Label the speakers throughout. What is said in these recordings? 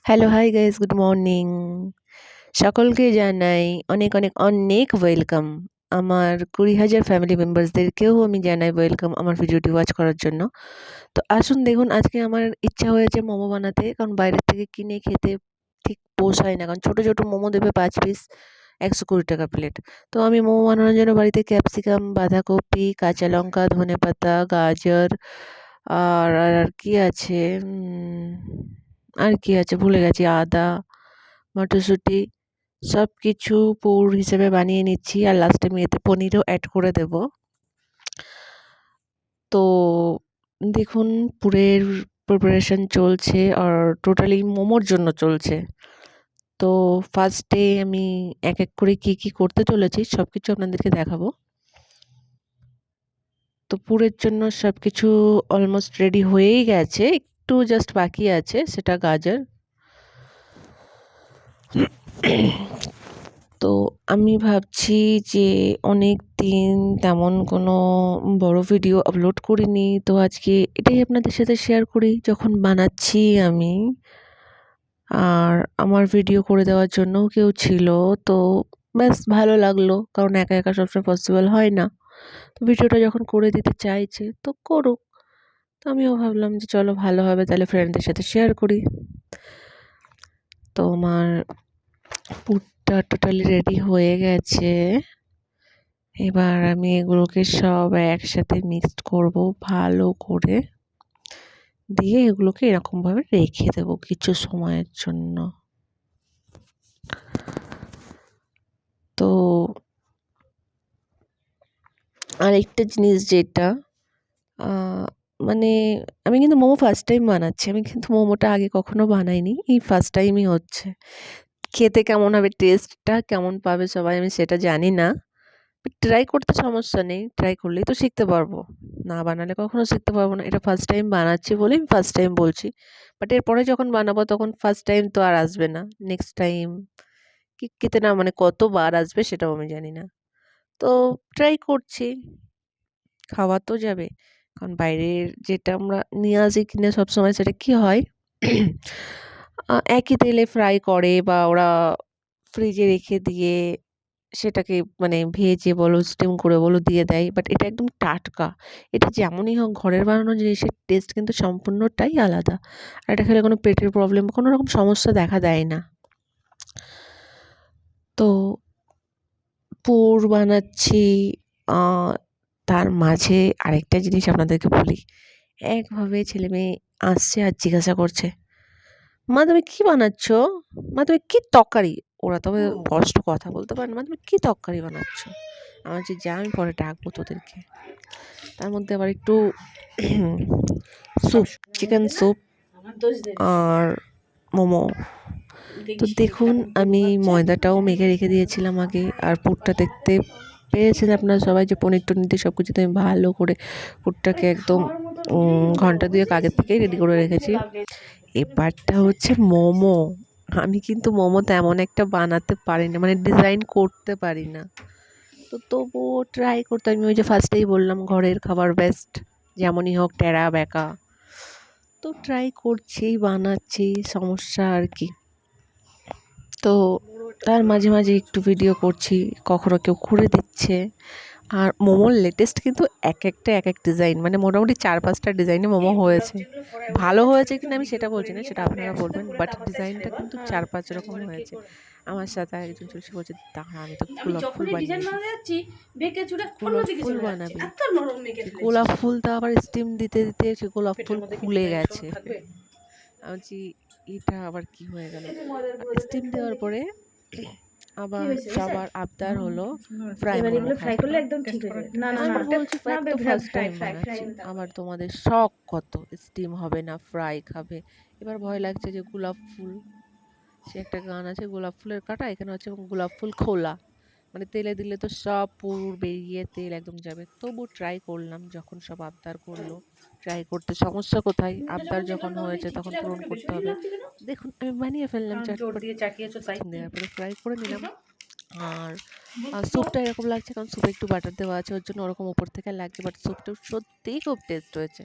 Speaker 1: Hello, hi guys, good morning. সকলকে জানাই অনেক, অনেক, অনেক ওয়েলকাম। আমার ২০,০০০ ফ্যামিলি মেম্বার্সদেরকেও আমি জানাই ওয়েলকাম আমার ভিডিওটি ওয়াচ করার জন্য। তো আসুন দেখুন আজকে আমার ইচ্ছা হয়েছে মোমো বানাতে। কারণ বাইরের থেকে কিনে খেতে ঠিক পোষায় না। কারণ ছোট, ছোট মোমো দেবে ৫ পিস, ৳১২০ প্লেট। তো আমি মোমো বানানোর জন্য বাড়িতে ক্যাপসিকাম, বাঁধাকপি, কাঁচা লঙ্কা, ধনেপাতা, গাজর আর কি আছে? আর কি আছে ভুলে গেছি। আদা, মটরশুঁটি সবকিছু পুর হিসেবে বানিয়ে নিচ্ছি। আর লাস্টে আমি এতে পনিরও অ্যাড করে দেব। তো দেখুন পুরের প্রিপারেশন চলছে আর টোটালি মোমোর জন্য চলছে। তো ফার্স্টে আমি এক এক করে কি করতে চলেছি সবকিছু আপনাদেরকে দেখাবো। তো পুরের জন্য সবকিছু অলমোস্ট রেডি হয়েই গেছে। একটু জাস্ট বাকি আছে, সেটা গাজর। তো আমি ভাবছি যে অনেক দিন তেমন কোনো বড় ভিডিও আপলোড করিনি। তো আজকে এটাই আপনাদের সাথে শেয়ার করি যখন বানাচ্ছি আমি। আর আমার ভিডিও করে দেওয়ার জন্যও কেউ ছিল। তো ব্যাস ভালো লাগলো। কারণ একা, একা সবসময় পসিবল হয় না। তো ভিডিওটা যখন করে দিতে চাইছে তো করুক। তো আমিও ভাবলাম যে চলো ভালো হবে তাহলে ফ্রেন্ডদের সাথে শেয়ার করি। তো আমার পুরটা টোটালি রেডি হয়ে গেছে। এবার আমি এগুলোকে সব একসাথে মিক্সড করব ভালো করে। দিয়ে এগুলোকে এরকমভাবে রেখে দেব কিছু সময়ের জন্য। তো আরেকটা জিনিস যেটা মানে আমি কিন্তু মোমো ফার্স্ট টাইম বানাচ্ছি। আমি কিন্তু মোমোটা আগে কখনো বানাইনি। এই ফার্স্ট টাইমই হচ্ছে। খেতে কেমন হবে, টেস্টটা কেমন পাবে সবাই আমি সেটা জানি না। ট্রাই করতে সমস্যা নেই। ট্রাই করলেই তো শিখতে পারবো। না বানালে কখনো শিখতে পারবো না। এটা ফার্স্ট টাইম বানাচ্ছি বলেই আমি ফার্স্ট টাইম বলছি। বাট এরপরে যখন বানাবো তখন ফার্স্ট টাইম তো আর আসবে না। নেক্সট টাইম কিতে না মানে কতবার আসবে সেটাও আমি জানি না। তো ট্রাই করছি। খাওয়া তো যাবে। কারণ বাইরের যেটা আমরা নিয়ে আসি কিনে সবসময় সেটা কি হয় একই তেলে ফ্রাই করে বা ওরা ফ্রিজে রেখে দিয়ে সেটাকে মানে ভেজে বলো, স্টিম করে বলো দিয়ে দেয়। বাট এটা একদম টাটকা। এটা যেমনই হোক ঘরের বানানো জিনিসের টেস্ট কিন্তু সম্পূর্ণটাই আলাদা। আর এটা খেলে কোনো পেটের প্রবলেম, কোনো রকম সমস্যা দেখা দেয় না। তো পুর বানাচ্ছি। আ তার মাঝে আরেকটা জিনিস আপনাদেরকে বলি। একভাবে ছেলেমেয়ে আসছে আর জিজ্ঞাসা করছে, "মা তুমি কি বানাচ্ছ? মা তুমি কি তরকারি?" ওরা তবে স্পষ্ট কথা বলতে পারে না। "মা তুমি কি তরকারি বানাচ্ছ?" আমি বলছি, "যা আমি পরে ডাকবো তোদেরকে।" তার মধ্যে আবার একটু স্যুপ, চিকেন স্যুপ আর মোমো। তো দেখুন আমি ময়দাটাও মেখে রেখে দিয়েছিলাম আগে। আর পুরটা দেখতে পেয়েছেন আপনারা সবাই যে পনির-টনির দিয়ে সব কিছুতে আমি ভালো করে পুরটাকে একদম ঘন্টা ২ এক আগের থেকেই রেডি করে রেখেছি। এবারটা হচ্ছে মোমো। আমি কিন্তু মোমো তেমন একটা বানাতে পারি না, মানে ডিজাইন করতে পারি না। তো তবুও ট্রাই করতে আমি ওই যে ফার্স্টেই বললাম ঘরের খাবার বেস্ট। যেমনই হোক টেরা বেঁকা। তো ট্রাই করছি, বানাচ্ছি, সমস্যা আর কি। তো তার মাঝে, মাঝে একটু ভিডিও করছি, কখনো কেউ করে দিচ্ছে। আর মোমোর লেটেস্ট কিন্তু একেকটা এক এক ডিজাইন, মানে মোটামুটি ৪-৫টা ডিজাইনে মোমো হয়েছে। ভালো হয়েছে কিনা আমি সেটা বলছি না, সেটা আপনারা বলবেন। বাট ডিজাইনটা কিন্তু ৪-৫ রকম হয়েছে। আমার সাথে আরেকজন চলছে বলছে, "দাঁড়া আমি তো গোলাপ ফুল বানিয়ে দিই।" গোলাপ ফুল বানাবি? সে গোলাপ ফুলটা আবার স্টিম দিতে, দিতে সে গোলাপ ফুল খুলে গেছে। আমি বলছি এটা আবার কি হয়ে গেল? স্টিম দেওয়ার পরে আবার সবার আবদার হলো ফ্রাই মোমো খাবে। আমি বলছি এক তো ফার্স্ট টাইম বানাচ্ছি, আবার তোমাদের শখ কত স্টিম হবে না ফ্রাই খাবে। এবার ভয় লাগছে যে গোলাপ ফুল, সে একটা গান আছে গোলাপ ফুলের কাঁটা, এখানে হচ্ছে গোলাপ ফুল খোলা, মানে তেলে দিলে তো সব পুর বেরিয়ে তেল একদম যাবে। তবু ট্রাই করলাম যখন সব আবদার করলো। ট্রাই করতে সমস্যা কোথায়? আবদার যখন হয়েছে তখন পূরণ করতে হবে। দেখুন আমি বানিয়ে ফেললাম চটপট। স্টিম দেওয়ার পরে ফ্রাই করে নিলাম। আর স্যুপটা এরকম লাগছে কারণ স্যুপে একটু বাটার দেওয়া আছে ওর জন্য ওরকম উপর থেকে লাগছে, বাট স্যুপটা সত্যিই খুব টেস্ট হয়েছে।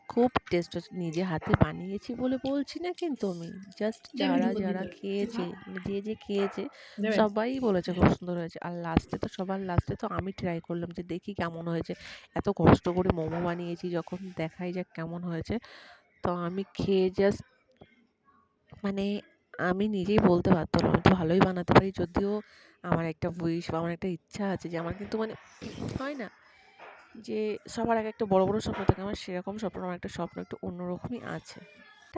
Speaker 1: খুব টেস্ট হচ্ছে, নিজে হাতে বানিয়েছি বলে বলছি না, কিন্তু আমি জাস্ট
Speaker 2: দেবে
Speaker 1: যারা
Speaker 2: ঢুকো
Speaker 1: যারা
Speaker 2: ভিতরে
Speaker 1: খেয়েছে, মানে যে যে খেয়েছে
Speaker 2: দেবে।
Speaker 1: সবাই বলেছে খুব সুন্দর হয়েছে। আর লাস্টে তো, সবার লাস্টে তো আমি ট্রাই করলাম যে দেখি কেমন হয়েছে। এত কষ্ট করে মোমো বানিয়েছি, যখন দেখাই যাক কেমন হয়েছে। তো আমি খেয়ে জাস্ট, মানে আমি নিজেই বলতে বাধ্য হলাম আমি তো ভালোই বানাতে পারি। যদিও আমার একটা উইশ বা আমার একটা ইচ্ছা আছে যে আমার কিন্তু, মানে হয় না যে সবার এক একটা বড় বড় স্বপ্ন থাকে, আমার সেরকম স্বপ্ন, আমার একটা স্বপ্ন একটু অন্যরকমই আছে।